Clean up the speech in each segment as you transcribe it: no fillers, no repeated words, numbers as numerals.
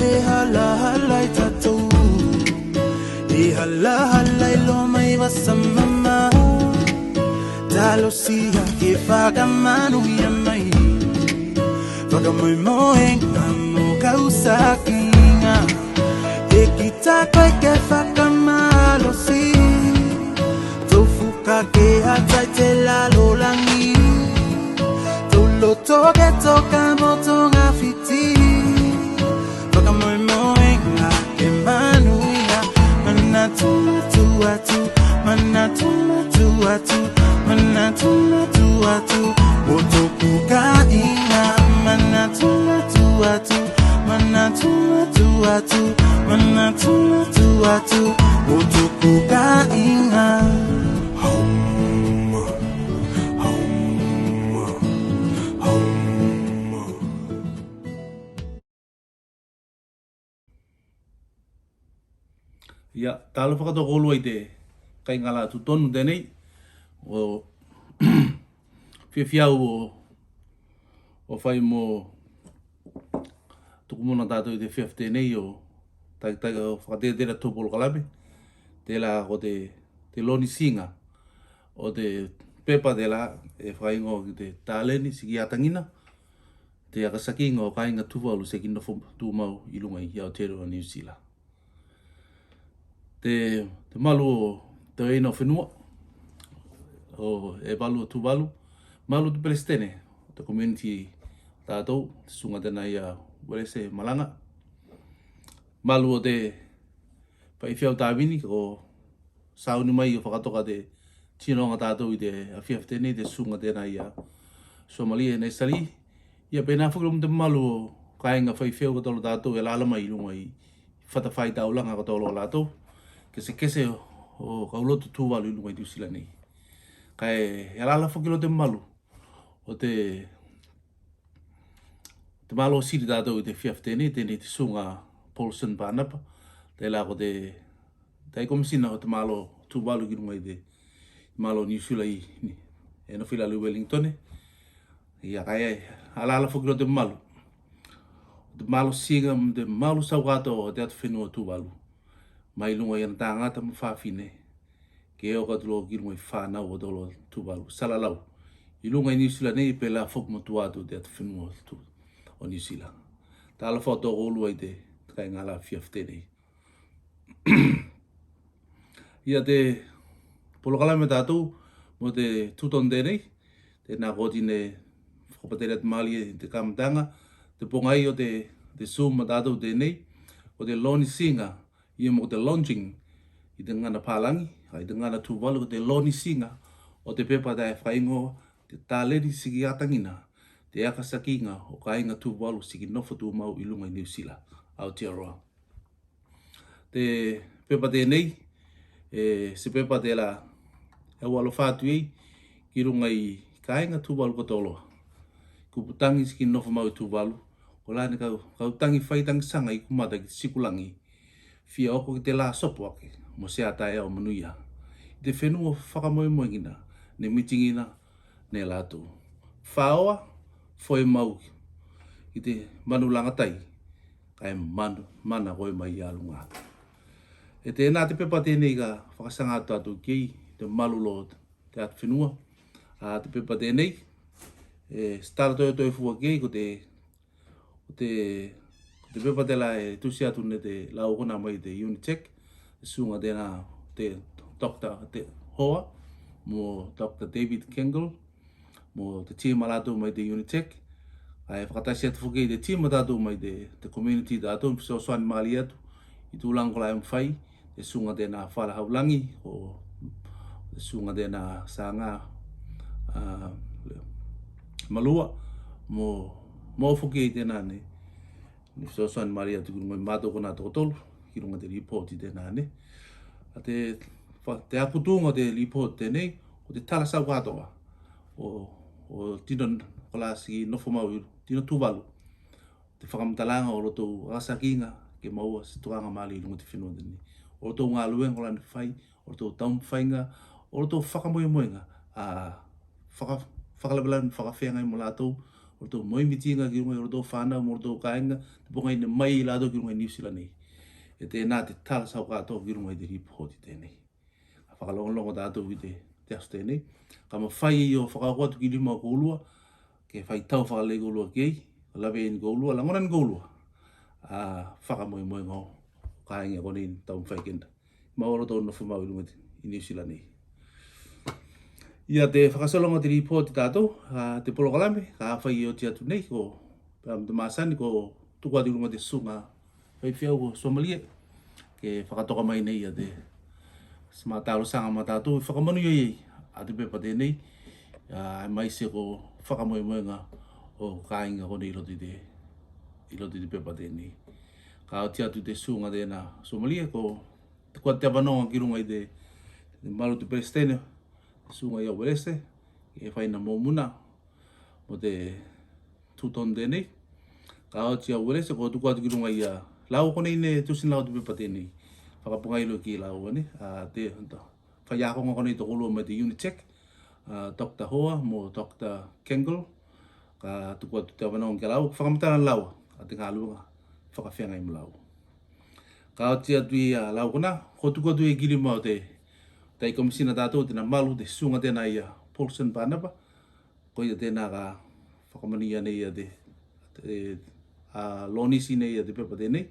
e hala halai tatu e hala halai lo mai vasamama talo sia ke fagamanu ya mai fagamoi moenga mo kausakinga e kita kai ke fagamalo si tofuka ke ataite la lolangi tolo toke toka motonga fiti fagamoi moenga ke manuia manatu tuatu manatu tuatu manatu tuatu otoku kainga manatu tuatu manatu tuatu manatu tuatu otoku kainga home home home. Ya, talo whakatokolu ai te kai ngala tu tonu tenei o whiawhiau o whai mo tukumona tātou i te whiawhi tenei o tai o whakatetera tūpolo kalape te la o te loni singa o te pepa te la e whaingo ki te tāleni siki atangina te akasakinga o kainga Tuvalu se kino tūmau i lunga i Aotearoa New Zealand. Te malu o te eina o whenua, o e malu o Tuvalu, malu tu Palestine, te community tātou, te sunga tēnā ia Werese Malanga. Malu o te whaiwhiau tāwini, o sauni mai o whakatoka te tinonga tātou i te awhiawhi tēnei, te sunga tēnā ia Somalia nei sali. Ia pēnā whakarum te malu o kainga whaiwhiau katolo tātou e lala mai i lunga i whatawhai taulanga katolo tātou. Kese o kauloto Tuvalu i lunga i New Zealand nei. Kai e lala whakilo te malu o te malo o siri tātou i te whiawhi tēnei te sunga Paulson Pānapa. Te la ko te komisina o te malo Tuvalu i lunga i te malo New Zealand i e no whilalu Wellington. Ia kai e lala whakilo te malu. Te malo singa te malo saugato o te atu whenua Tuvalu. Mai lunga i ana tangata ma whawhine. Ke eo katulo ki lunga i whanau o tolo Tuvalu. Salalau. I lunga i New Zealand nei pe la whok motuatu te atu whenua o New Zealand. Ta ala whao tōko olua i te kai ngala whiawhi tēnei. Ia te polokalame tātou mo te tuton tēnei. Te nā kōtine whakapatere atu mali e te kamatanga. Te pongai o te suma tātou tēnei. O te loni singa. Ia mo te launching i te ngana pālangi, i te ngana Tuvalu, o te loni singa o te pepa tae whaingo, te tāleri siki atangina, te akasakinga o kainga Tuvalu siki nofo tūmau i lunga i New Zealand, Aotearoa. Te pepa tēnei, se pepa te la e walo whātu ei, ki runga i kainga Tuvalu katoloa. Kuputangi siki nofo mau i Tuvalu, o lani kau tangi whaitangi sanga i kumata ki sikulangi, fia oko ki te la sopo ake, mo se atae o manuia. I te whenua whakamoemoengina, ne mitingina, ne lātou. Whaoa, foe mau, i te manu langatai, kai mana koe mai i alunga. E te nā te pepa tēnei ka whakasanga tātou kei, te malulo te atu whenua. Te pepa tēnei, stara toi fua kei, ko te pepa te la e tusi atu ne te laukona mai te Unitec, sunga tēnā te Dr. Hoa, mo Dr. David Kengel, mo te tima lātou mai te Unitec. Ai whakataisi atu whukei te tima tātou mai te community tātou, so swani mali atu, i tūlango lai mwhai, te sunga tēnā whara haulangi, o te sunga tēnā sanga malua, mo whukei tēnā ne, ni so son Maria tu ngoi mato kona totolo ki runga te report i tēnā ne. Te akutunga te report tēnei, o te tala sau katoa. O tino kolasi nofo mau tino Tuvalu. Te whakamatalanga o roto asakinga ke maua se tuanga mali i runga te whenua tēnei. O roto ngā luenga o lani whai, o roto taumwhainga, o roto whakamoemoenga. Whakalabelani whakawhenga i mo lātou, tō moi mitinga ki runga o tō whānau mo tō kāinga, te ponga ina mai i lātou ki runga New Zealand nei. E tēnā te tala sau kātou ki runga i te ripoti tēnei. A whakalongalonga tātou ki te asu tēnei. Ka ma whai i o whakakoatu ki lima o koulua, ke whai tau whakalei koulua ki ei, lawe in koulua, langonan koulua. Whakamoe moe ngau, kāinga kone in tau mwhai kenda. Maoro tō na whamau i runga i New Zealand nei. Ia te whakasolonga te ripoti tātou, te polokalame, ka whai i o te atu nei, ko te māsani, ko tukuati runga te sunga whai whiau ko Somalia, ke whakatoka mai nei a te smataro sanga ma tātou, whakamanu i a te pepa tēnei, mai se ko whakamoe moenga o kāinga kone i roti te pepa tēnei. Ka o te atu te sunga tēnā Somalia, ko te kua te awanonga ki runga i te malu te Palestina, sunga i Aotearoa, e whaina mōmuna mo te tūton tēnei. Ka o te Aotearoa, ko tuku atu ki runga i a lau kone ine tusin lau te pepa tēnei. Whakapungailo ki lau ane. Te whaiakonga kone i te kolua mai te Unitech, Dr. Hoa mo Dr. Kengel, ka tuku atu te awanonga ki lau, whakamatana lau, a te ngāluanga, whakawhenga i lau. Ka o te atu i a lau kona, ko tuku atu e giri mau te tai komisina tātou tēnā malu te sunga tēnā i a Paulson Pānapa, ko ia tēnā ka whakamania nei a te lonisi nei a te pepa tēnei.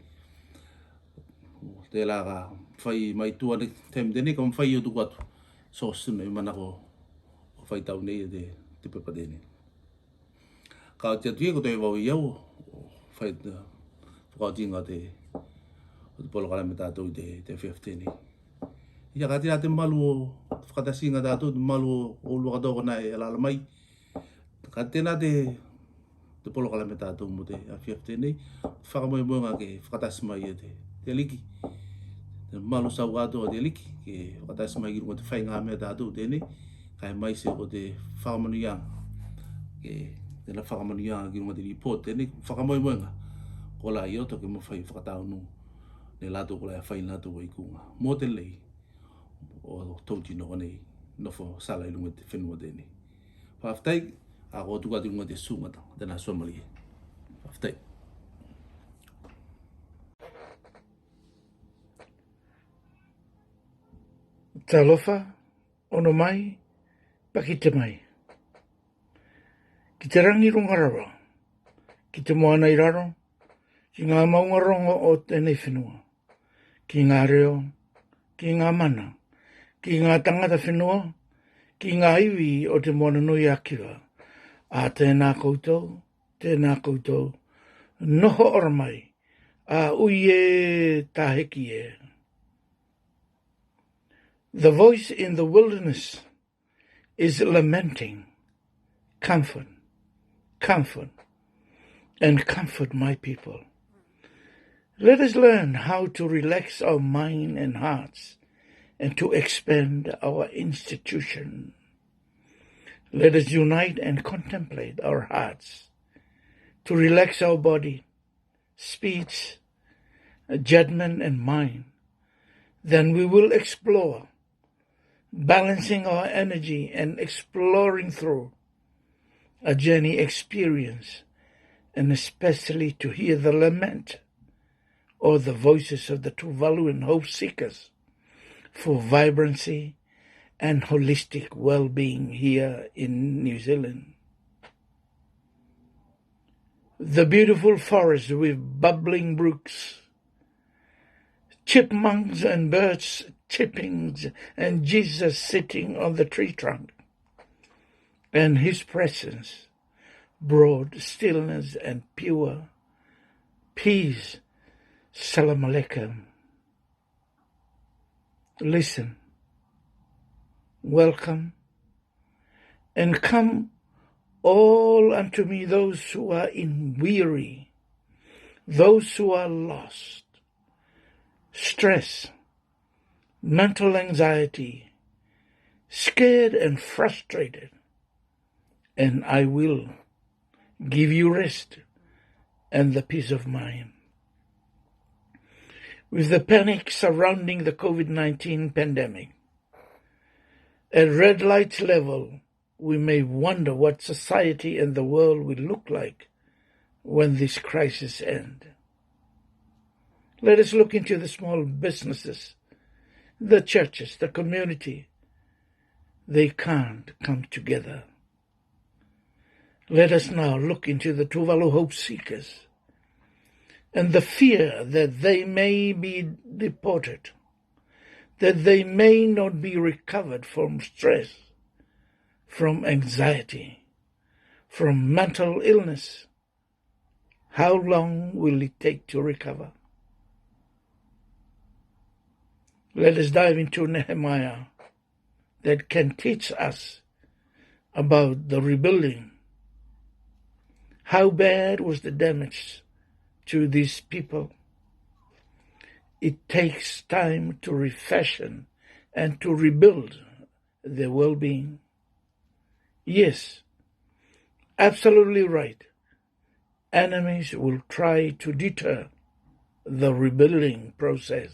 Te la ka whai mai tua ne tem tēnei, ka mwhai o tuku atu. So suna i mana ko whai tau nei a te pepa tēnei. Ka o te atu e ko te wau i au, whai whakautinga te polokalame tātou i te FF tēnei. Ia ka tira te malu o whakatasinga tātou, te malu o lua katoko na e alala mai. Ka tēnā te polokalame tātou mo te AFF tēnei, whakamoe moenga ke whakatasi mai e te aliki. Te malu sau kātou a te aliki, ke whakatasi mai ki runga te whainga mea tātou tēnei, ka e mai se o te whakamanuianga. Ke tēnā whakamanuianga ki runga te report tēnei, whakamoe moenga. Ko la i oto ke mo whai whakatau nu, ne lātou ko la e whai lātou wa i kunga. Mō te lei. O tauti no nei no fo sala i lunga te whenua tēnei. Whaftai, a ko tukati lunga te sungata, tēnā Somalia. Whaftai. Talofa, ono mai, pakite mai. Ki te rangi rungarawa, ki te moana i raro, ki ngā maungarongo o tēnei whenua, ki ngā reo, ki ngā mana, ki ngā tangata whenua, ki ngā iwi o te moana nui akiwa. A tēnā koutou, noho ora mai, a uie taheki e. The voice in the wilderness is lamenting, comfort, and comfort my people. Let us learn how to relax our mind and hearts and to expand our institution. Let us unite and contemplate our hearts, to relax our body, speech, judgment, and mind. Then we will explore, balancing our energy and exploring through a journey experience, and especially to hear the lament or the voices of the Tuvaluan hope seekers for vibrancy and holistic well-being here in New Zealand. The beautiful forest with bubbling brooks, chipmunks and birds chirping, and Jesus sitting on the tree trunk, and his presence brought stillness and pure peace. Salam alaikum. Listen, welcome, and come all unto me, those who are in weary, those who are lost, stress, mental anxiety, scared and frustrated, and I will give you rest and the peace of mind. With the panic surrounding the COVID-19 pandemic, at red light level we may wonder what society and the world will look like when this crisis ends. Let us look into the small businesses, the churches, the community. They can't come together. Let us now look into the Tuvalu hope seekers and the fear that they may be deported, that they may not be recovered from stress, from anxiety, from mental illness. How long will it take to recover? Let us dive into Nehemiah that can teach us about the rebuilding. How bad was the damage to these people? It takes time to refashion and to rebuild their well-being. Yes, absolutely right. Enemies will try to deter the rebuilding process.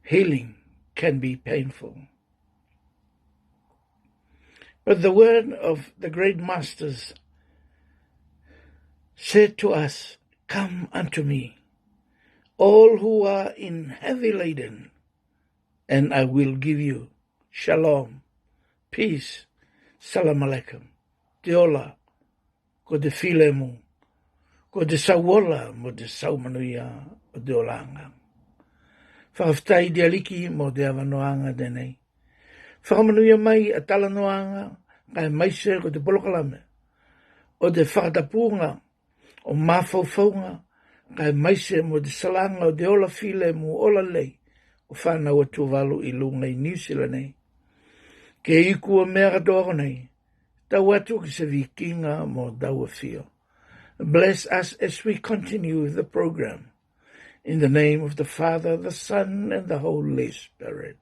Healing can be painful. But the word of the great masters said to us, "Come unto me, all who are in heavy laden, and I will give you shalom, peace, salam alaikum, te ola, ko te file mu, ko te sauola mo te saumanuia o te olanga. Whakawhitai dia liki mo te awanoanga denei. Whakamanuia mai a talanoanga kai maise ko te polokalame. O te whakatapunga o mawhauwhaunga kai maise mo te salanga o te ola file mu ola lei o whanau a Tuvalu I lunga I New Zealand nei. Ke iku o mea katoa nei, tau atu ki se vikinga mo daua fio. Bless us as we continue the program. In the name of the Father, the Son, and the Holy Spirit.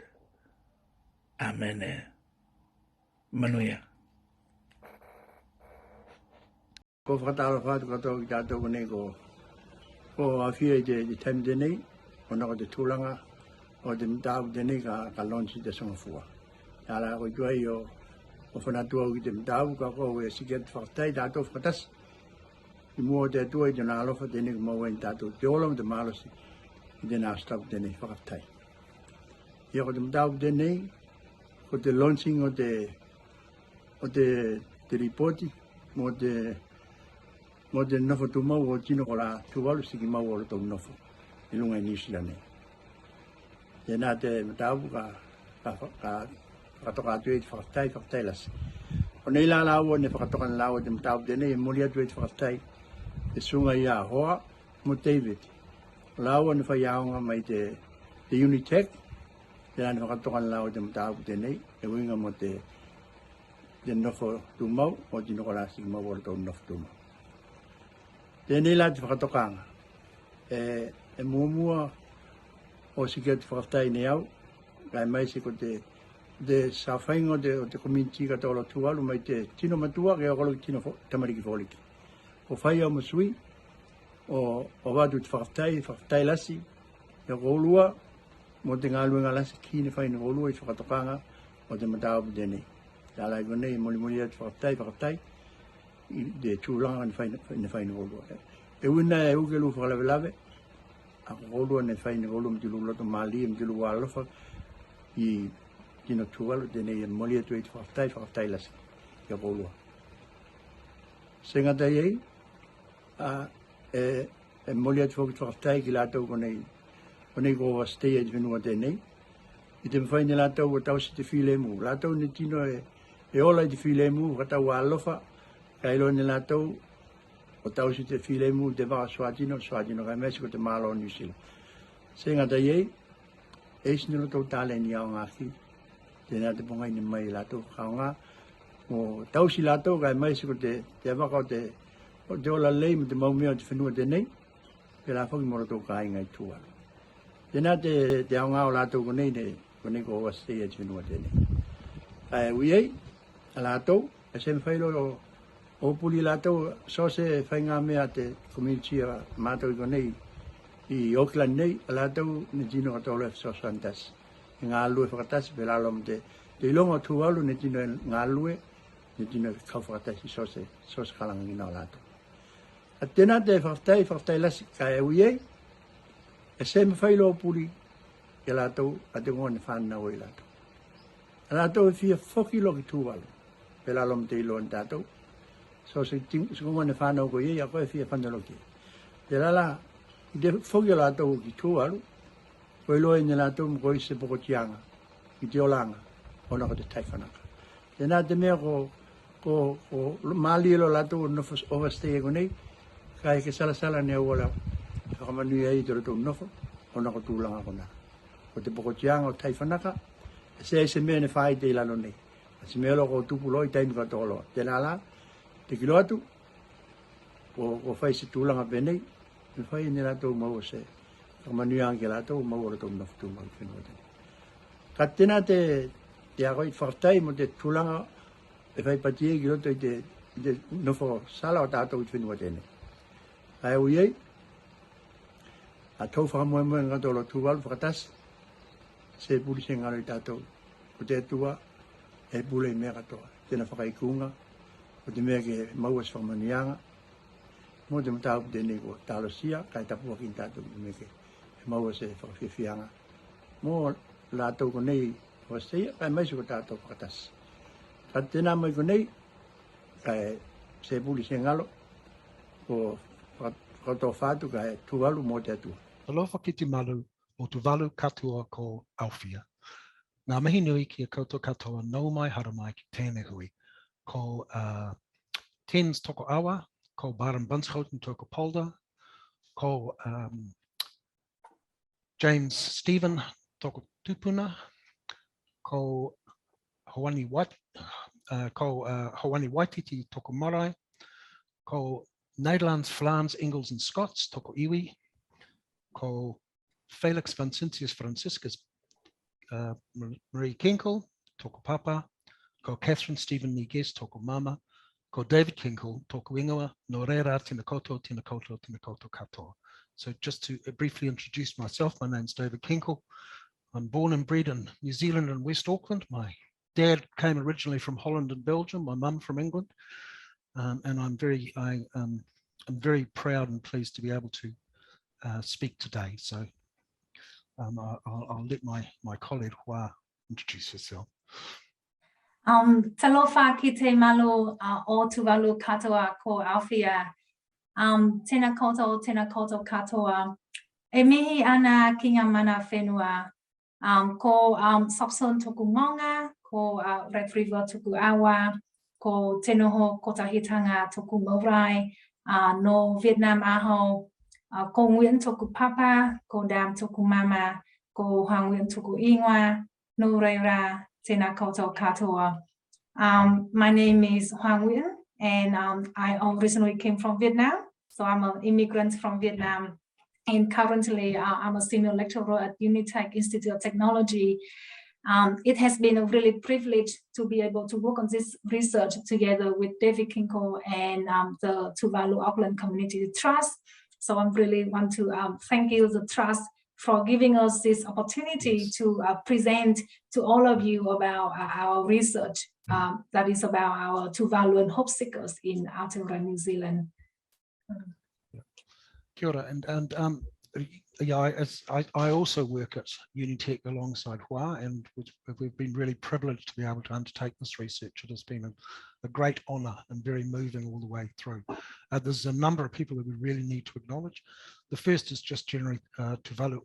Amen. Manuia. Ko whakatala whātu katoa ki tātou konei ko awhia I te taim tenei, o nako te tūlanga, o te mtāu tenei ka lonsi te songafua. Tāla ko tuai o whanatua ki te mtāu, ka koe e siket whakatai tātou whakatasi. I mua te atua I te nā alofa tenei ka maua I tātou te ola mo te mālosi I te nā stau tenei whakatai. Ia ko te mtāu tenei, ko te launching o te ripoti, mo te nofo tu mau o tino ko la Tuvalu siki mau o tau nofo. I lunga I New Zealand nei. Ia nā te mtāu ka whakatoka atu e te whakatai lasi. O nei la laua ne whakatoka na laua te mtāu tenei, mori atu e te whakatai, te sunga I a hoa mo David. Laua ne whai aonga mai te Unitec, te nane whakatoka na laua te mtāu tenei, e winga mo te nofo tu mau, o tino ko la siki mau o tau nofo tu mau. Tēnei la te whakatokanga. E muamua o siki te whakatai nei au, kai mai se ko te sawhainga o te community ka tōla Tuvalu mai te tino matua ke okolo ki tino tamariki wholiki. O whai au masui, o wadu te whakatai lasi, e kolua, mo te ngāluenga lasi ki ne whai ne kolua I whakatokanga o te matau tenei. Tāla I konei moli te whakatai, I te tūlanga ne whai ne kolua. E wina e uke lu whakalawelawe, a kolua ne whai ne kolua mtilu loto mali, mtilu wālofa, I tino Tuvalu tenei e moli atu e te whakatai lasi, ia kolua. Se ngata iei, e moli atu whakatai ki lātou konei ko wastei e te whenua tenei. I te mwhai ne lātou o tau si te whilemu. Lātou ne tino e ola I te whilemu, katau alofa, kai lo ne lātou o tau si te whilemu, te waka Swatino kai mesi ko te mālo o New Zealand. Se ngata iei, e isi nilo tau tāle ni au ngāki, tēnā te pongai ni mai lātou whakaonga, o tau si lātou kai mesi ko te waka o te ola lei mo te maumea o te whenua tenei, pe la whaki mora tau ka inga I Tuvalu. Tēnā te au ngā o lātou konei ko wastei e te whenua tenei. Uiei, a lātou, e se mwhailo o puli lātou, so se whai ngā mea te community a mātou I konei I Auckland nei, a lātou ne tino katola e so santas. E ngā alue whakatasi, pe lalo mo te te ilonga Tuvalu ne tino ngā lue, ne tino kawhakataisi sos kalanga ngina o lato. A tēnā te whaftai lasi ka e uiei, e se me whailo o puri e lato a te ngone whanau o i lato. A lato e fia whoki loki Tuvalu, pe lalom te ilo an tātou, so se ngone whanau ko iei, a koe fia whanau loki. Te lala, i te whoki o lato ki Tuvalu, koe loa i ne lato mo koe se poko tianga, i te olanga, ona ko te taiwhanaka. Tēnā te mea ko maali elo lato o nofo overstay e konei, kai ke sala ne wala whakamanu ai te roto nofo, ona ko tūlanga kona. Ko te poko tianga o taiwhanaka, se mea ne whai te ilano nei. Se mea lo ko tupulo i taimi katooloa. Tēnā la, te kilo atu, ko whai se tūlanga penei, me whai ne lato mau se, whakamanu ai ke lato mau roto nofo tūmau whenua tēne. Ka tēnā te akoi whaktai mo te tūlanga e whai patie ki roto i te nofo sala o tātou i whenua tēne. Ai ui ei, a tau whakamoe ngatolo Tuvalu whakatas, se puli se ngaro i tātou, ko te atua, e pule i mea katoa, tēnā whakaikunga, ko te mea ke mauas whakamanianga, mo te matau tēnei ko tālosia, kai tapua ki tātou i mea ke mauas e whakawhiwhianga. Mo lātou ko nei whasteia, kai maisu ko tātou whakatas. Ka tēnā mai ko nei, kai se puli se ngalo, ko whakatoa whātu kai Tuvalu mo te atua. Alofa ki te malu o Tuvalu katoa ko Aotearoa. Ngā mihi nui ki a koutou katoa nau mai haramai ki tēnei hui. Ko Tens toko awa, ko Baron Bunschoten toko polder, ko James Stephen toko tupuna, ko Hawani Waititi toko marae, ko Nederlands, Vlaams, Engels and Scots toko iwi, ko Felix Vincentius Franciscus Marie Kinkel toko papa, ko Catherine Stephen Niguez toko mama, ko David Kinkel toko ingoa, no reira tina koutou katoa. So just to briefly introduce myself, my name's David Kinkel. I'm born and bred in New Zealand and West Auckland. My dad came originally from Holland and Belgium, my mum from England. And I'm very proud and pleased to be able to speak today. So I'll let my colleague Hua introduce herself. Talofa ki te malu o Tuvalu katoa ko Aotearoa. Tēnā koutou katoa. E mihi ana ki ngā mana whenua. Ko Sapson tuku maunga, ko Red River tuku awa, ko te noho kotahitanga tuku maurai, no Vietnam aho, ko Nguyen tuku papa, ko Dam tuku mama, ko Hoàng Nguyen tuku ingoa, no reira, tēnā koutou katoa. My name is Hoàng Nguyen, and I originally came from Vietnam, so I'm an immigrant from Vietnam. And currently, I'm a senior lecturer at Unitech Institute of Technology. It has been a really privilege to be able to work on this research together with David Kinkel and the Tuvalu Auckland Community Trust. So I really want to thank you, the Trust, for giving us this opportunity to present to all of you about our research that is about our Tuvaluan hope seekers in Aotearoa, New Zealand. Kia ora, yeah, I also work at Unitech alongside Hua, and we've been really privileged to be able to undertake this research. It has been a great honour and very moving all the way through. There's a number of people that we really need to acknowledge. The first is just generally Tuvalu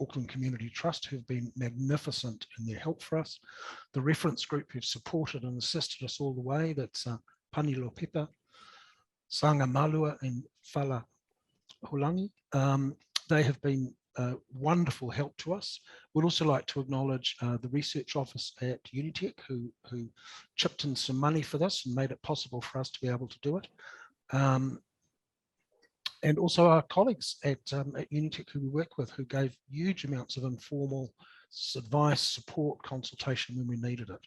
Auckland Community Trust, who've been magnificent in their help for us. The reference group who've supported and assisted us all the way, that's Panilo Pepa, Sanga Malua and Fala Hulangi. They have been wonderful help to us. We'd also like to acknowledge the research office at Unitech who chipped in some money for this and made it possible for us to be able to do it. And also our colleagues at Unitech who we work with, who gave huge amounts of informal advice, support, consultation when we needed it.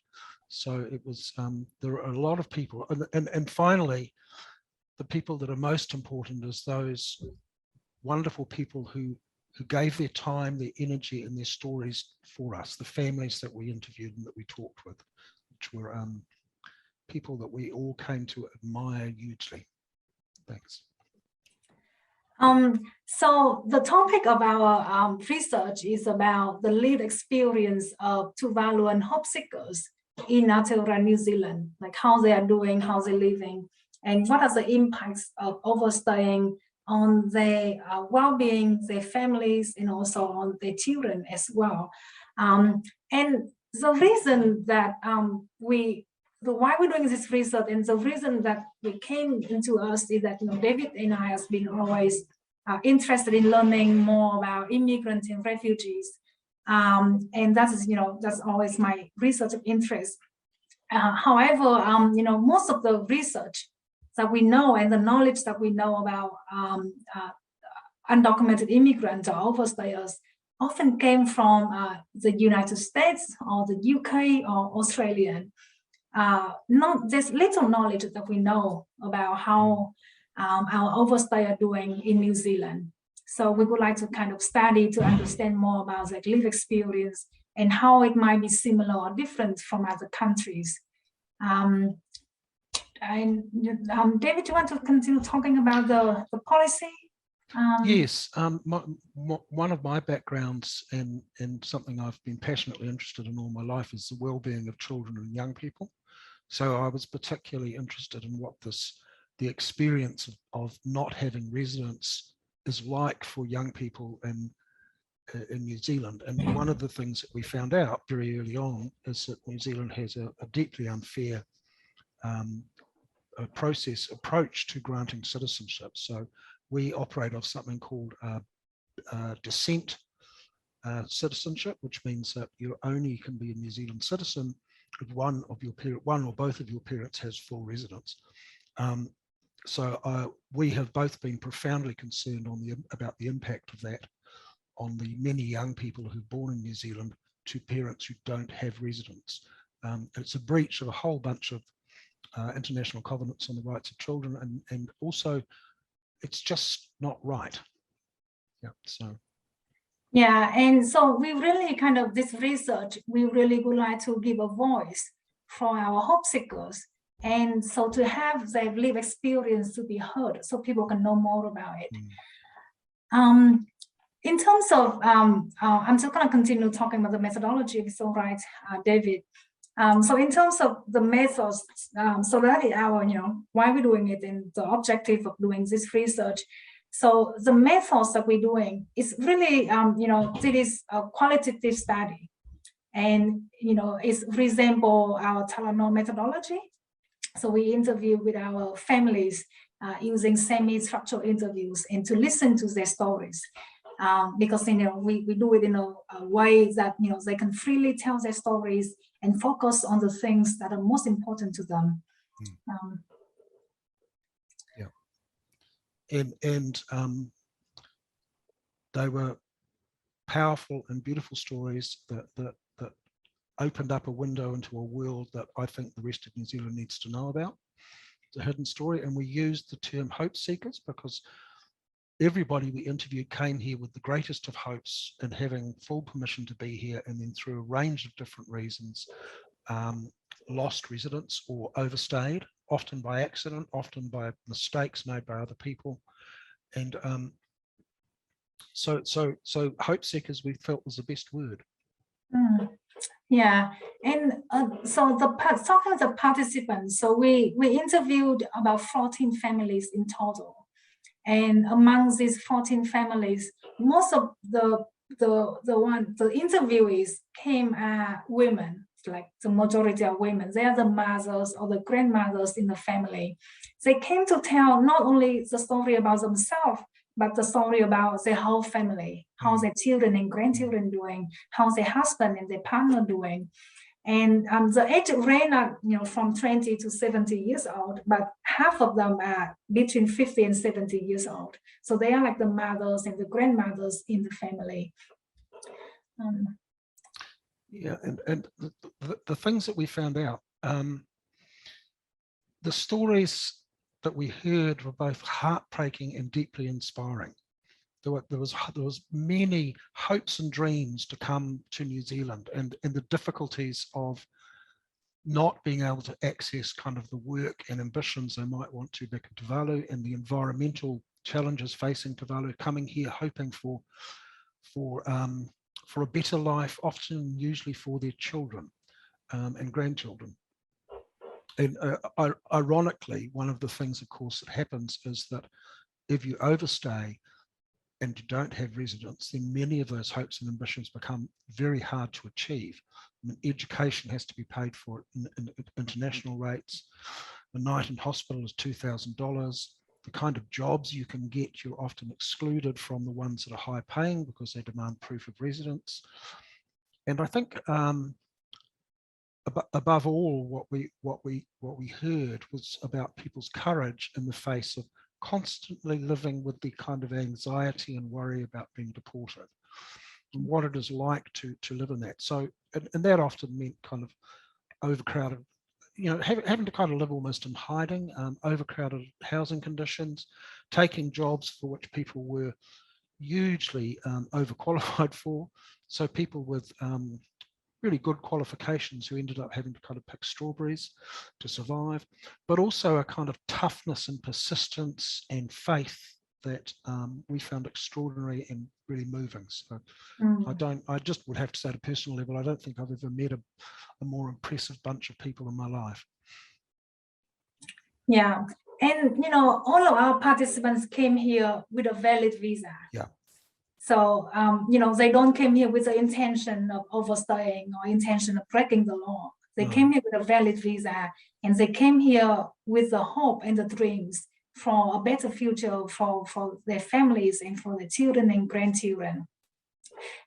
So it was, there are a lot of people. And finally, the people that are most important is those wonderful people who who gave their time, their energy, and their stories for us, the families that we interviewed and that we talked with, which were people that we all came to admire hugely. Thanks. So the topic of our research is about the lived experience of Tuvaluan hope seekers in Aotearoa, New Zealand, like how they are doing, how they're living, and what are the impacts of overstaying on their well-being, their families, and also on their children as well. And the reason that why we're doing this research, and the reason that we came into us is that, David and I have been always interested in learning more about immigrants and refugees. And that's always my research of interest. However, most of the research that we know and the knowledge that we know about undocumented immigrants or overstayers often came from the United States or the UK or Australia. There's little knowledge that we know about how our overstay are doing in New Zealand. So we would like to kind of study to understand more about the lived experience and how it might be similar or different from other countries. And David, do you want to continue talking about the policy? Yes, one of my backgrounds and something I've been passionately interested in all my life is the well-being of children and young people. So I was particularly interested in what the experience of not having residence is like for young people in New Zealand. And one of the things that we found out very early on is that New Zealand has a deeply unfair approach to granting citizenship. So we operate off something called descent citizenship, which means that you only can be a New Zealand citizen if one or both of your parents has full residence. So we have both been profoundly concerned about the impact of that on the many young people who are born in New Zealand to parents who don't have residence. It's a breach of a whole bunch of international covenants on the rights of children, and also it's just not right. Yeah, so. Yeah, and so we really this research, we really would like to give a voice for our hope seekers, and so to have their lived experience to be heard so people can know more about it. In terms of, I'm just going to continue talking about the methodology, if it's all right, David. So in terms of the methods, so that is our, why we're doing it and the objective of doing this research. So the methods that we're doing is really, it is a qualitative study, and, it resembles our Talanoa methodology. So we interview with our families using semi-structural interviews and to listen to their stories. Because we do it in a way that they can freely tell their stories and focus on the things that are most important to them. Yeah, and they were powerful and beautiful stories that opened up a window into a world that I think the rest of New Zealand needs to know about. It's a hidden story, and we used the term hope seekers because everybody we interviewed came here with the greatest of hopes and having full permission to be here, and then through a range of different reasons lost residence or overstayed, often by accident, often by mistakes made by other people. And so hope seekers we felt was the best word. Yeah, and so talking to the participants, so we interviewed about 14 families in total. And among these 14 families, most of the interviewees came women, like the majority of women. They are the mothers or the grandmothers in the family. They came to tell not only the story about themselves, but the story about their whole family, how their children and grandchildren doing, how their husband and their partner doing. And the age range, from 20 to 70 years old, but half of them are between 50 and 70 years old. So they are like the mothers and the grandmothers in the family. Yeah, and the things that we found out, the stories that we heard were both heartbreaking and deeply inspiring. there was many hopes and dreams to come to New Zealand, and the difficulties of not being able to access kind of the work and ambitions they might want to back in Tuvalu, and the environmental challenges facing Tuvalu, coming here hoping for a better life, often usually for their children and grandchildren. And ironically, one of the things, of course, that happens is that if you overstay and you don't have residence, then many of those hopes and ambitions become very hard to achieve. I mean, education has to be paid for in international rates. The night in hospital is $2,000. The kind of jobs you can get, you're often excluded from the ones that are high paying because they demand proof of residence. And I think above all, what we heard was about people's courage in the face of constantly living with the kind of anxiety and worry about being deported, and what it is like to live in that. So, and that often meant kind of overcrowded, you know, having to kind of live almost in hiding, overcrowded housing conditions, taking jobs for which people were hugely overqualified for. So people with really good qualifications who ended up having to kind of pick strawberries to survive, but also a kind of toughness and persistence and faith that we found extraordinary and really moving. So I just would have to say, at a personal level, I don't think I've ever met a more impressive bunch of people in my life. Yeah, and you know, all of our participants came here with a valid visa. Yeah. So, you know, they don't came here with the intention of overstaying or intention of breaking the law. They came here with a valid visa, and they came here with the hope and the dreams for a better future for their families and for their children and grandchildren.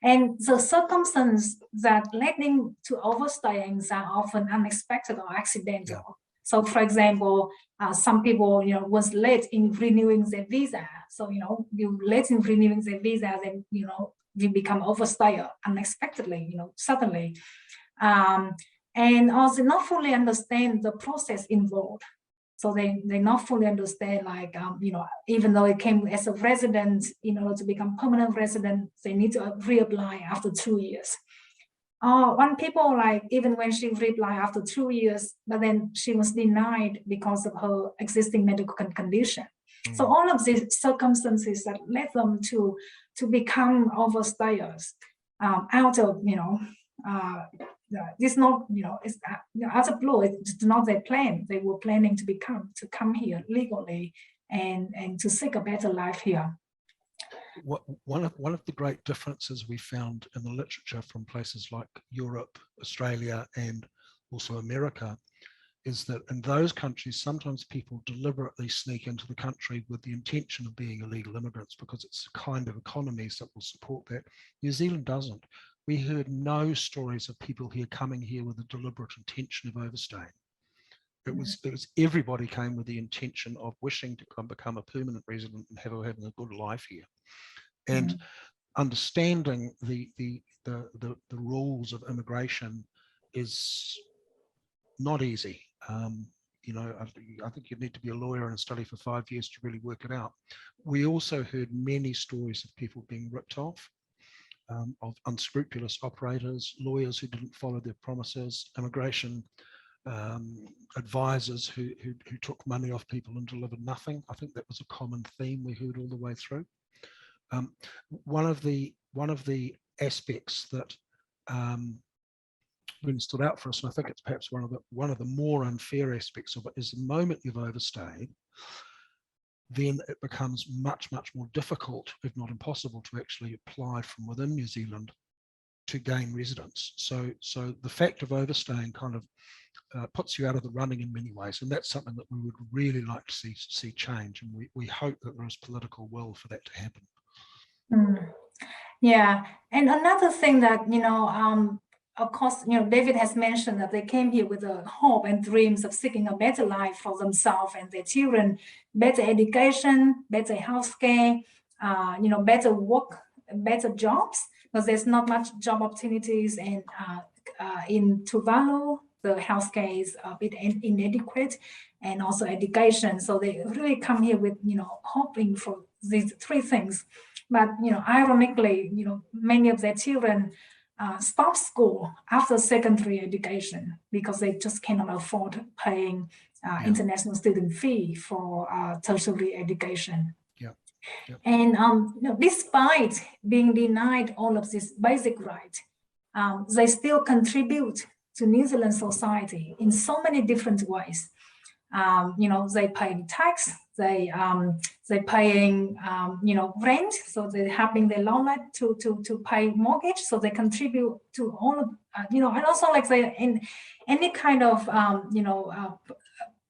And the circumstances that leading to overstayings are often unexpected or accidental. Yeah. So, for example, some people, you know, was late in renewing their visa. So, you know, you late in renewing their visa, then, you know, you become overstayer unexpectedly, you know, suddenly. And also not fully understand the process involved. So they not fully understand, like, you know, even though it came as a resident, in order to become permanent resident, they need to reapply after 2 years. One people, like, even when she reapplied after 2 years, but then she was denied because of her existing medical condition. So all of these circumstances that led them to become overstayers out of, you know, it's not, you know, it's out of blue. It's not their plan. They were planning to come here legally and to seek a better life here. One of the great differences we found in the literature from places like Europe, Australia, and also America is that in those countries, sometimes people deliberately sneak into the country with the intention of being illegal immigrants because it's the kind of economies that will support that. New Zealand doesn't. We heard no stories of people here coming here with a deliberate intention of overstaying. It was everybody came with the intention of wishing to become a permanent resident and having a good life here. And understanding the rules of immigration is not easy. You know, I think you need to be a lawyer and study for 5 years to really work it out. We also heard many stories of people being ripped off, of unscrupulous operators, lawyers who didn't follow their promises, immigration advisors who took money off people and delivered nothing. I think that was a common theme we heard all the way through. One of the aspects that really stood out for us, and I think it's perhaps one of the more unfair aspects of it, is the moment you've overstayed, then it becomes much more difficult, if not impossible, to actually apply from within New Zealand to gain residence. So the fact of overstaying kind of puts you out of the running in many ways, and that's something that we would really like to see change, and we hope that there is political will for that to happen. Yeah, and another thing that, you know, of course, you know, David has mentioned that they came here with a hope and dreams of seeking a better life for themselves and their children, better education, better healthcare, you know, better work, better jobs, because there's not much job opportunities in Tuvalu. The healthcare is a bit inadequate, and also education. So they really come here with, you know, hoping for these three things. But, ironically, many of their children stop school after secondary education because they just cannot afford paying international student fee for tertiary education. And despite being denied all of these basic rights, they still contribute to New Zealand society in so many different ways. They pay tax, they paying rent, so they're helping their landlord to pay mortgage, so they contribute to all of and also like they in any kind of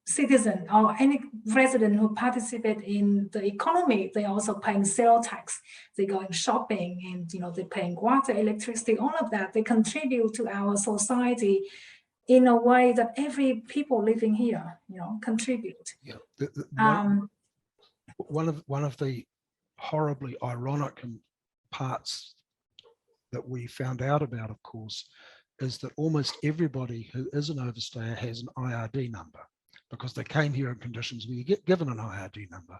citizen or any resident who participate in the economy, they also paying sales tax, they going shopping, and they're paying water, electricity, all of that. They contribute to our society in a way that every people living here, contribute. One of the horribly ironic parts that we found out about, of course, is that almost everybody who is an overstayer has an IRD number, because they came here in conditions where you get given an IRD number.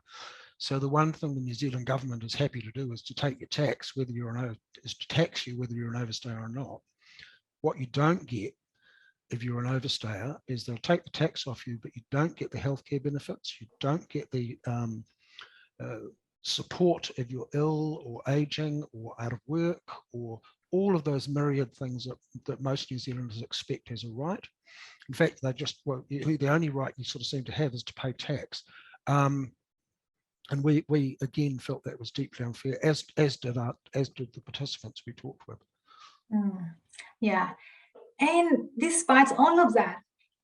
So the one thing the New Zealand government is happy to do is to take your tax, is to tax you whether you're an overstayer or not. What you don't get if you're an overstayer is they'll take the tax off you, but you don't get the healthcare benefits, you don't get the support if you're ill or aging or out of work, or all of those myriad things that most New Zealanders expect as a right. In fact, the only right you sort of seem to have is to pay tax. And we again felt that was deeply unfair, as did the participants we talked with. Yeah. And despite all of that,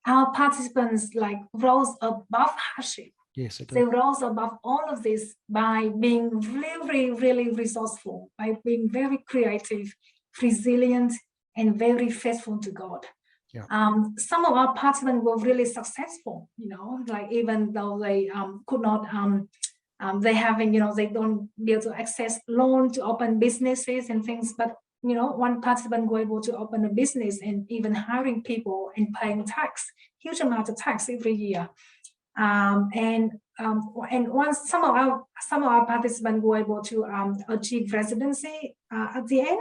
our participants rose above hardship. Yes, they rose above all of this by being really, really resourceful, by being very creative, resilient, and very faithful to God. Yeah. Some of our participants were really successful, even though they could not, they don't be able to access loan to open businesses and things, but one participant was able to open a business and even hiring people and paying tax, huge amount of tax every year. And once some of our participants were able to achieve residency at the end.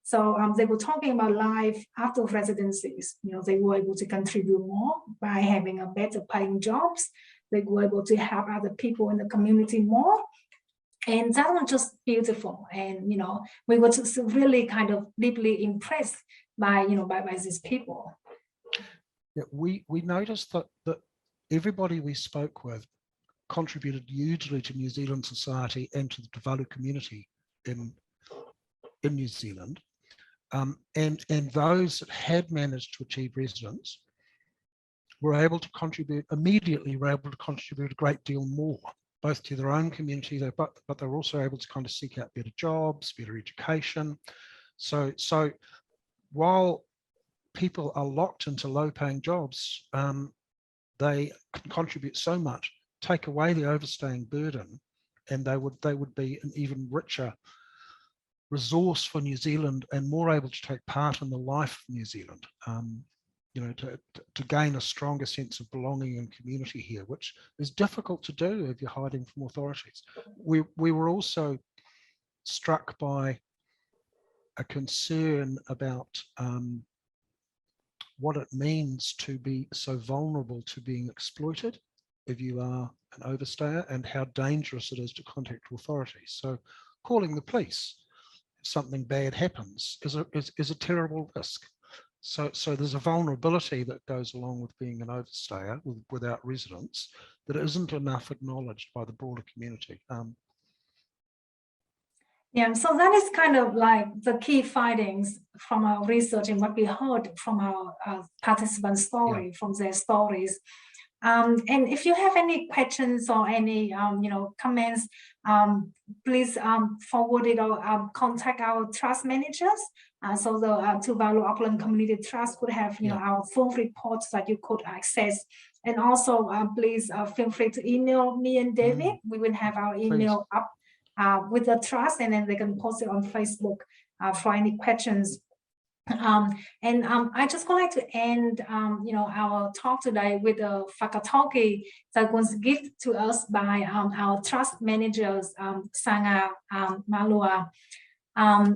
So they were talking about life after residencies. They were able to contribute more by having a better paying jobs. They were able to help other people in the community more. And that was just beautiful. And, we were just really kind of deeply impressed by these people. Yeah, we noticed that everybody we spoke with contributed hugely to New Zealand society and to the Tuvalu community in New Zealand. And those that had managed to achieve residence were able to contribute a great deal more, both to their own community, but they were also able to kind of seek out better jobs, better education. So while people are locked into low-paying jobs, they can contribute so much, take away the overstaying burden, and they would be an even richer resource for New Zealand and more able to take part in the life of New Zealand. To gain a stronger sense of belonging and community here, which is difficult to do if you're hiding from authorities. We were also struck by a concern about what it means to be so vulnerable to being exploited if you are an overstayer, and how dangerous it is to contact authorities. So calling the police if something bad happens is a terrible risk. So there's a vulnerability that goes along with being an overstayer without residence that isn't enough acknowledged by the broader community. Yeah, so that is kind of like the key findings from our research and what we heard from our participant story, from their stories. And if you have any questions or any comments, please forward it or contact our trust managers. So the Tuvalu Auckland Community Trust could have our full reports that you could access. And also please feel free to email me and David. We will have our email up with the trust, and then they can post it on Facebook for any questions. I just would like to end, our talk today with a whakatauki that was given to us by our trust managers, Sanga Malua.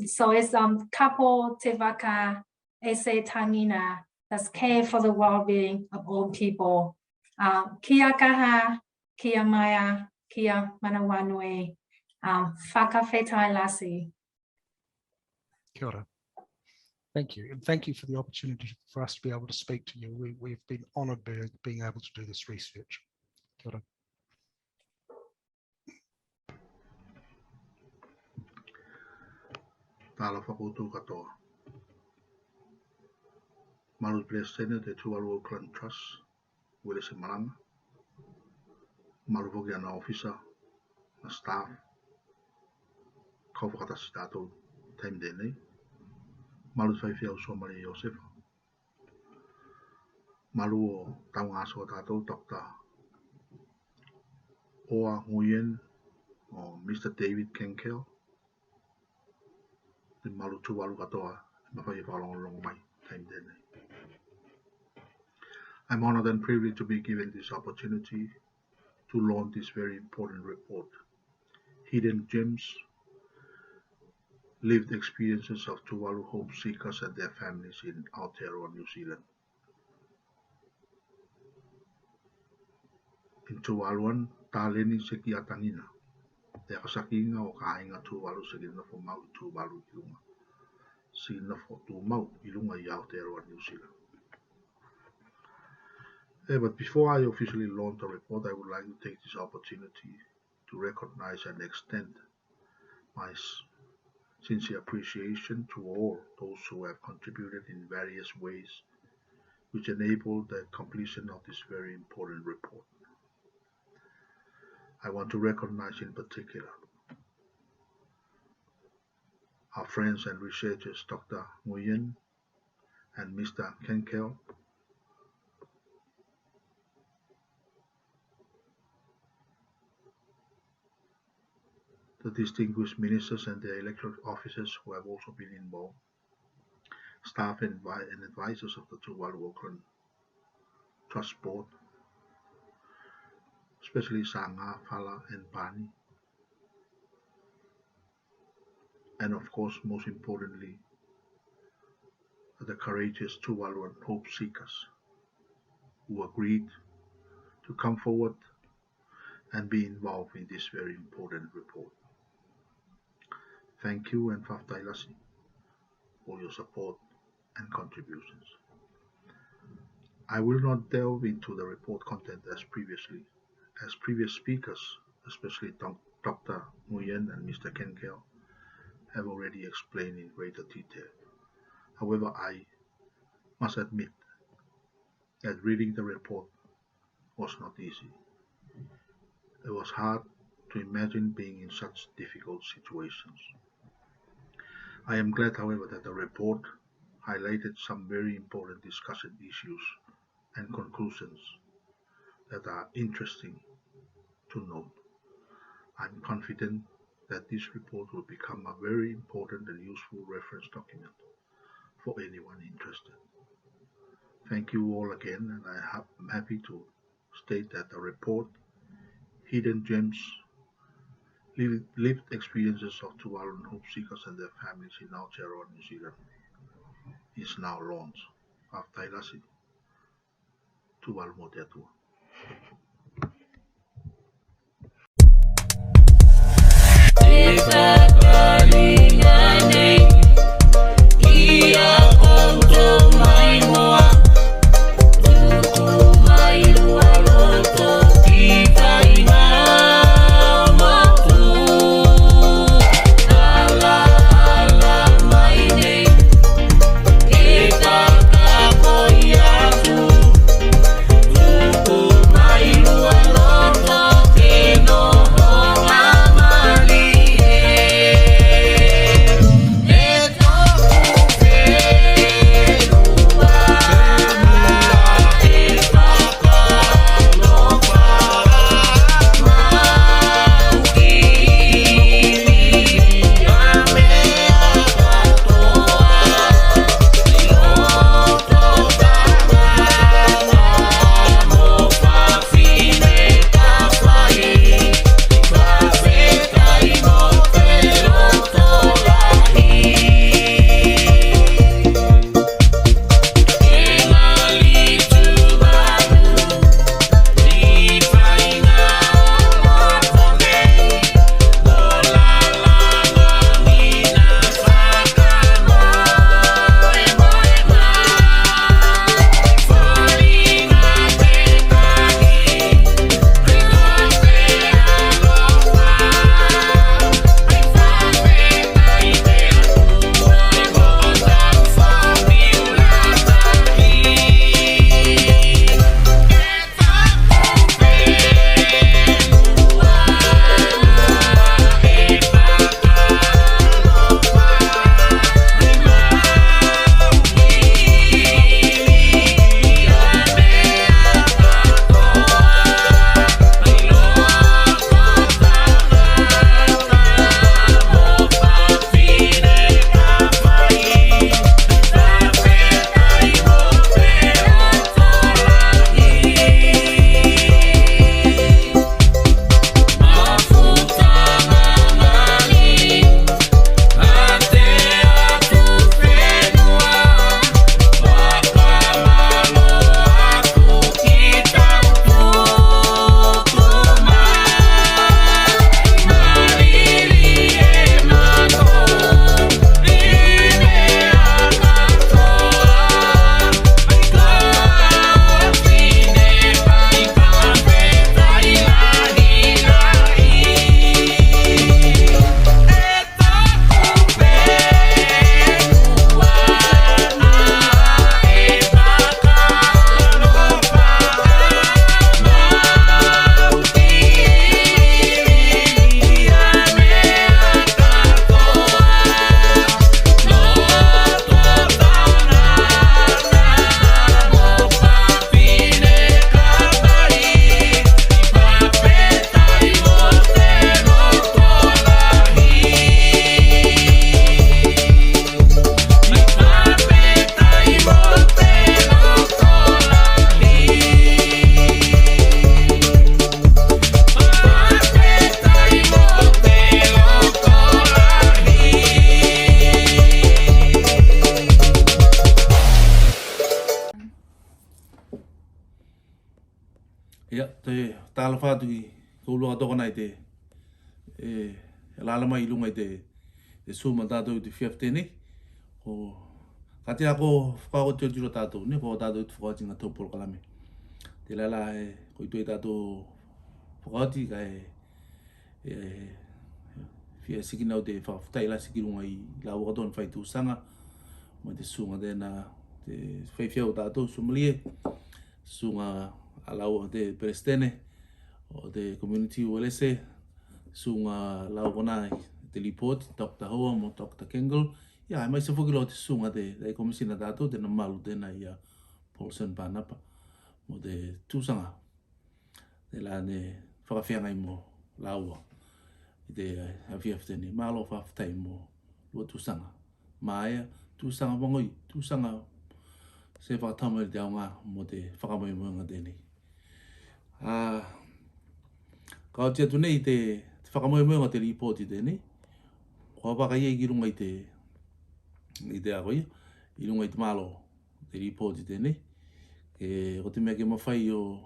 So it's Kapo Tevaka Ese Tanina, that's care for the well-being of all people. Kia kaha, kia maya, kia manawanui, whakawhetai lasi. Kia ora. Thank you, and thank you for the opportunity for us to be able to speak to you. We've been honoured being able to do this research. Kia ora. Tala whakoutou katoa. Malu President te Tuvaluan Clan Trust, wele se malanga. Malu hoki ana officer, na staff. Kau whakatasi tātou time denei. Malu whaiwhia usua Maria Josefa. Malu o taunga aso tātou Dr. Oa Nguyen o Mr. David Kenkel. Te malu Tuvalu katoa, mawhai whalongo mai time denei. I'm honored and privileged to be given this opportunity to launch this very important report, Hidden Gems, Lived Experiences of Tuvalu Hope Seekers and their families in Aotearoa, New Zealand. In Tuvaluan, tāleni se ki atangina, te akasakinga o kāinga Tuvalu se kina fo mau i Tuvalu ilunga, se kina fo tu mau ilunga i Aotearoa, New Zealand. But before I officially launch the report, I would like to take this opportunity to recognize and extend my sincere appreciation to all those who have contributed in various ways which enable the completion of this very important report. I want to recognize in particular our friends and researchers Dr. Nguyen and Mr. Kenkel, the distinguished ministers and their elected officers who have also been involved, staff and advisors of the Tuvalu Trust Board, especially Sanga, Fala and Pani, and of course, most importantly, the courageous Tuvaluan Hope Seekers who agreed to come forward and be involved in this very important report. Thank you and whaftailasi for your support and contributions. I will not delve into the report content as previous speakers, especially Dr. Nguyen and Mr. Kenkel, have already explained in greater detail. However, I must admit that reading the report was not easy. It was hard to imagine being in such difficult situations. I am glad, however, that the report highlighted some very important discussion issues and conclusions that are interesting to note. I'm confident that this report will become a very important and useful reference document for anyone interested. Thank you all again, and I'm happy to state that the report, Hidden Gems, Lived Experiences of Tuvaluan Hope Seekers and their families in Aotearoa, New Zealand, is now launched. Whaftailasi, Tuvalu mo te atua. Ia, te tāla whātu ki kaulua toko nei te lala mai ilunga i te sūma tātou i te whiaftene. O ka te ako whakao te tiro tātou, ne ko tātou i te whakaotinga tauporo kalame. Te lala ko i tue tātou whakaoti ka whia sikinau te whakawhitai la sikirunga i la wakatona whai tūsanga. Mai te sūnga tēnā te whaiwhiau tātou Somalia. Sūnga alau te Perestene o te community ULSE. Sūnga lau konai te report, Dr. Hoa mo Dr. Kengel. Ia, mai se whakilo te sūnga te komisina tātou, tēnā malu tēnā i a Paulson Pānapa. Mo te tūsanga. Te la ne whakawhiangai mo laua. I te awhiaftene. Malo whawhitai mo lua tūsanga. Maia, tūsanga wangoi, tūsanga se whakatama i te aunga mo te whakamoemoenga tēnei. Ka o tia tu nei te whakamoemoenga te report i tēnei. Kua waka iei ki runga i te akoia, i runga i te malo te report i tēnei. O te mea ke mawhai o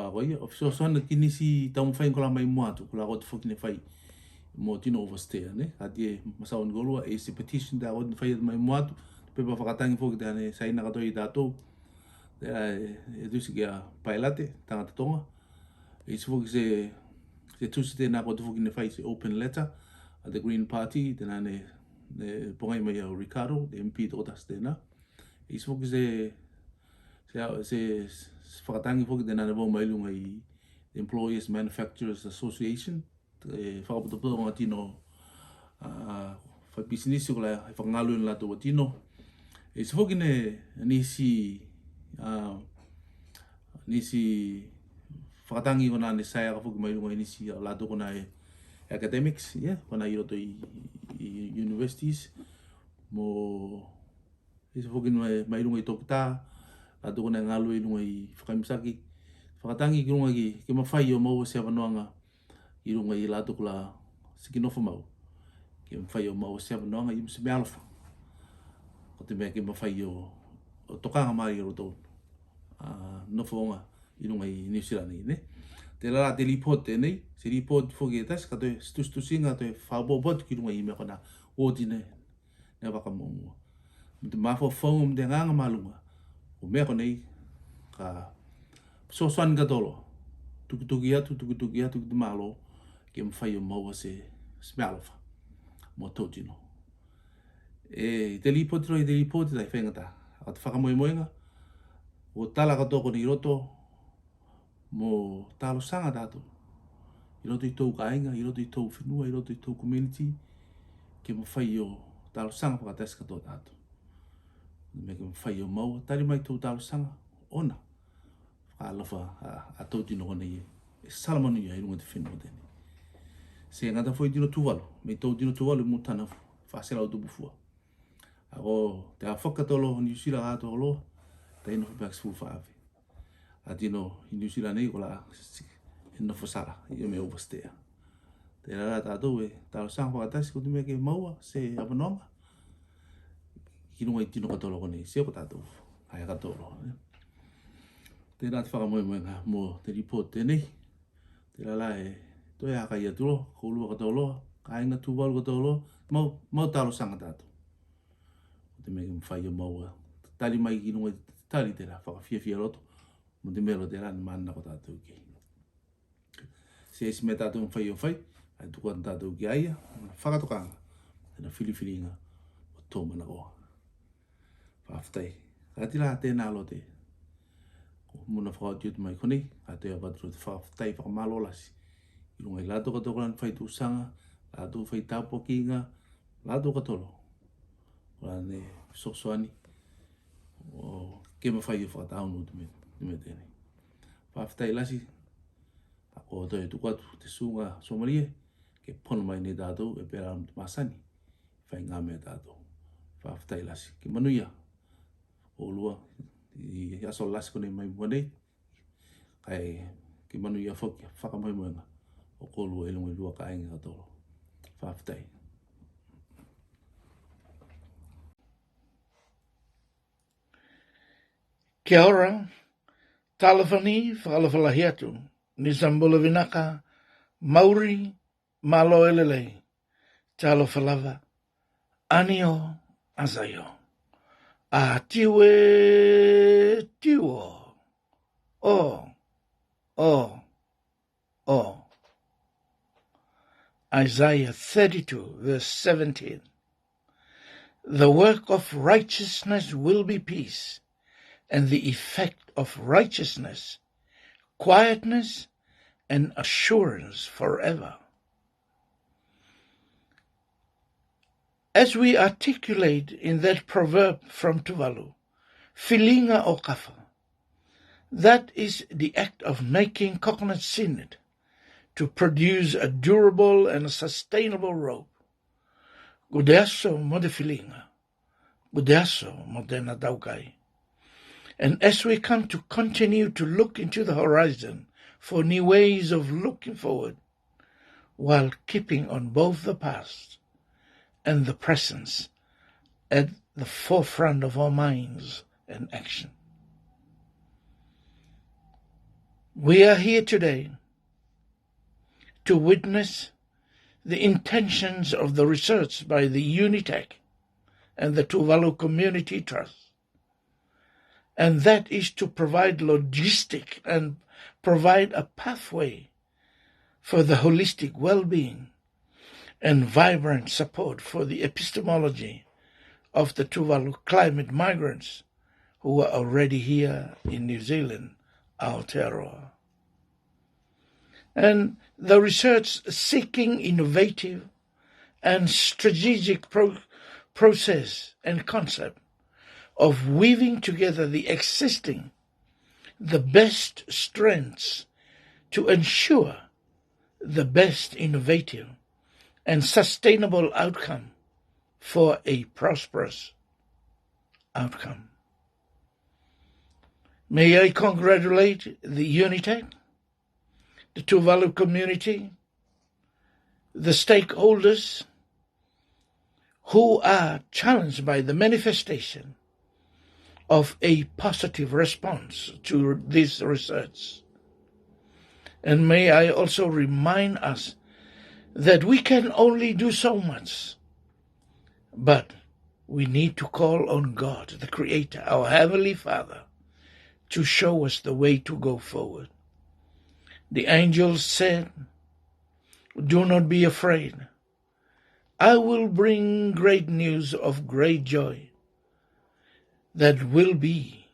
akoia, o fisosoana ki nisi tau mawhai nkola mai muatu, kula ko te whakine whai mo tino oversteer, ne? Hati e masao ngolua, e se petition te awad whai mai muatu, pepa whakatangi whoki te hane saina katoi i tātou. Te e tusi ki a pailate, tangata tonga. E se whoki se tusi tēnā ko te whoki ne whai se open letter a the Green Party, tēnā ne pongai mai au Ricardo, the MP tō tas tēnā. E se whoki se whakatangi whoki tēnā ne wau mailunga i Employers Manufacturers Association, whakaputoputo ngā tino whai pisinisi ko la e whakangalu na lato wa tino. E se whoki ne nisi whakatangi ko nā ne saia ka whoki mai runga nisi lato ko nā academics, ko nā i roto i universities. Mo e se whoki mai runga i tōkita, lato ko nā ngalu i runga i whakaimisaki. Whakatangi ki runga ki mawhai o maua se awanoanga i runga i lato kula sikinofo mau. Ke mawhai o maua se awanoanga i mse me alofa. Ko te mea ke mawhai o tokanga maari o roto nofo onga i runga i New Zealand, ne? Te rara te report tēnei, se report whoki e tas, ka toi stusinga toi whaubobot ki runga i mea kona oti ne wakamongua. Mo te mawha whaunga mo te nganga malunga, o mea konei ka sosoan katolo, tukutuki atu ki te malo, ke mwhai o maua se smealofa, mo tōtino. E te report roi, te report tai whengata, a te whakamoemoenga, o tala katoko ni roto, mo talo sanga tātou. I roto i tau kainga, i roto i tau whenua, i roto i tau community, ke mwhai o talo sanga whakates katoa tātou. Me ke mwhai o maua, tari mai tau talo sanga, ona. Whakalofa a tōtino kone i e salamanu ia i runga te whenua tēne. Se ngata foi tino Tuvalu, me tōtino Tuvalu mo tana whasera o tupufua. Ako te a whakatolo New Zealand ato olo, te ino whapaks fuwhaawe. A tino i New Zealand nei ko la ino whasara, i me oversteer. Te rara tātou e tālo sanga whakatasi ko te mea ke maua se apanonga. Ki runga i tino katolo kone, se ko tātou, hai katolo. Te rata whakamoemoenga mo te report tēnei. Te rara e toi haka ia tulo, koulua katolo, kainga Tuvalu katolo, mau talo sanga tātou. Te mea ke mwhai o maua. Tali mai ki runga tali te rā, whakawhiawhia roto. Mo te mero te rā ni mana ko tātou ki. Se esi mea tātou mwhai o whai, ai tukuan tātou ki aia, whakatokanga. Tēnā whiriwhiringa o tōmana koa. Whawhitai. Kati rā tēnā lo te muna whakaotiutu mai konei, a te awatru te whawhitai whakamalo lasi. I runga i lato katokolan whai tūsanga, lato whai tāpokinga, lato katolo. Ora ne sosoani, o ke mawhai o whakataunu te me tēnei. Whawhitai lasi, ako toi tukuatu te sunga Somalia, ke pono mai ne tātou e pēra te masani, whai ngā mea tātou. Whawhitai lasi, ke manuia, o lua, i aso lasi kone mai mua nei, kai ke manuia whakamoemoenga, o kolua ilunga i lua ka ainga katolo. Whawhitai. Kia ora, Talafani whakalawhalahiatu, ni Sambula Vinaka, Mauri, Malo Elele, Talafalava, Anio, Azayo, A Tiwe, Tiwo, O, O. Isaiah 32, verse 17. The work of righteousness will be peace, and the effect of righteousness, quietness and assurance forever. As we articulate in that proverb from Tuvalu, filinga o kafa, that is the act of making coconut sinnet to produce a durable and a sustainable rope. Gudeaso mo de filinga, gudeaso mo de nadaukai. And as we come to continue to look into the horizon for new ways of looking forward, while keeping on both the past and the present at the forefront of our minds and action. We are here today to witness the intentions of the research by the Unitec and the Tuvalu Community Trust, and that is to provide logistic and provide a pathway for the holistic well-being and vibrant support for the epistemology of the Tuvalu climate migrants who are already here in New Zealand, Aotearoa. And the research seeking innovative and strategic process and concept of weaving together the existing, the best strengths to ensure the best innovative and sustainable outcome for a prosperous outcome. May I congratulate the Unitec, the Tuvalu community, the stakeholders who are challenged by the manifestation of a positive response to this research. And may I also remind us that we can only do so much, but we need to call on God, the Creator, our Heavenly Father, to show us the way to go forward. The angels said, "Do not be afraid. I will bring great news of great joy that will be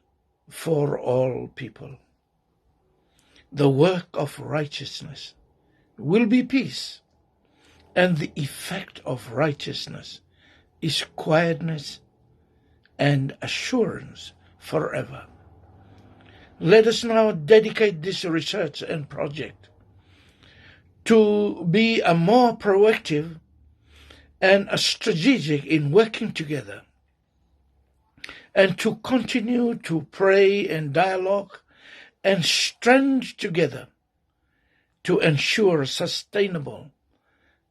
for all people. The work of righteousness will be peace, and the effect of righteousness is quietness and assurance forever." Let us now dedicate this research and project to be a more proactive and a strategic in working together, and to continue to pray and dialogue and strengthen together to ensure sustainable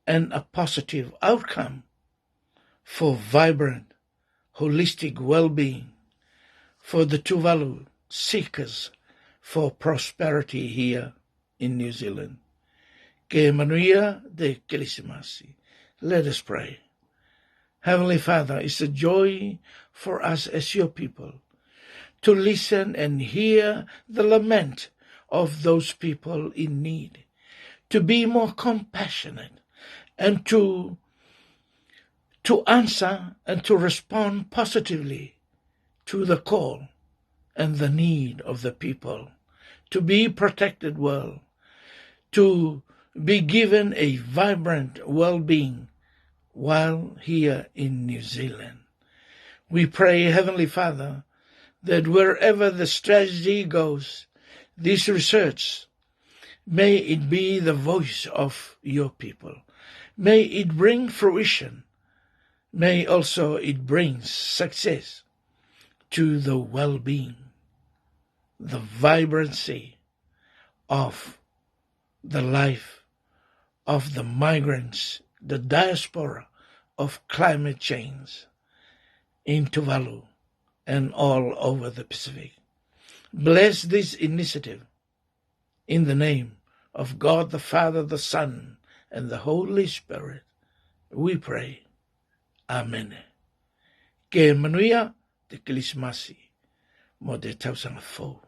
and a positive outcome for vibrant, holistic well-being for the Tuvalu seekers for prosperity here in New Zealand. Ke manuia de kelisimasi. Let us pray. Heavenly Father, it's a joy for us as your people to listen and hear the lament of those people in need, to be more compassionate and to answer and to respond positively to the call and the need of the people, to be protected well, to be given a vibrant well-being while here in New Zealand. We pray, Heavenly Father, that wherever the strategy goes, this research, may it be the voice of your people. May it bring fruition. May also it bring success to the well-being, the vibrancy of the life of the migrants, the diaspora of climate change in Tuvalu and all over the Pacific. Bless this initiative in the name of God the Father, the Son, and the Holy Spirit. We pray. Amen. Ke manuia te kilismasi mo te tausanga fau.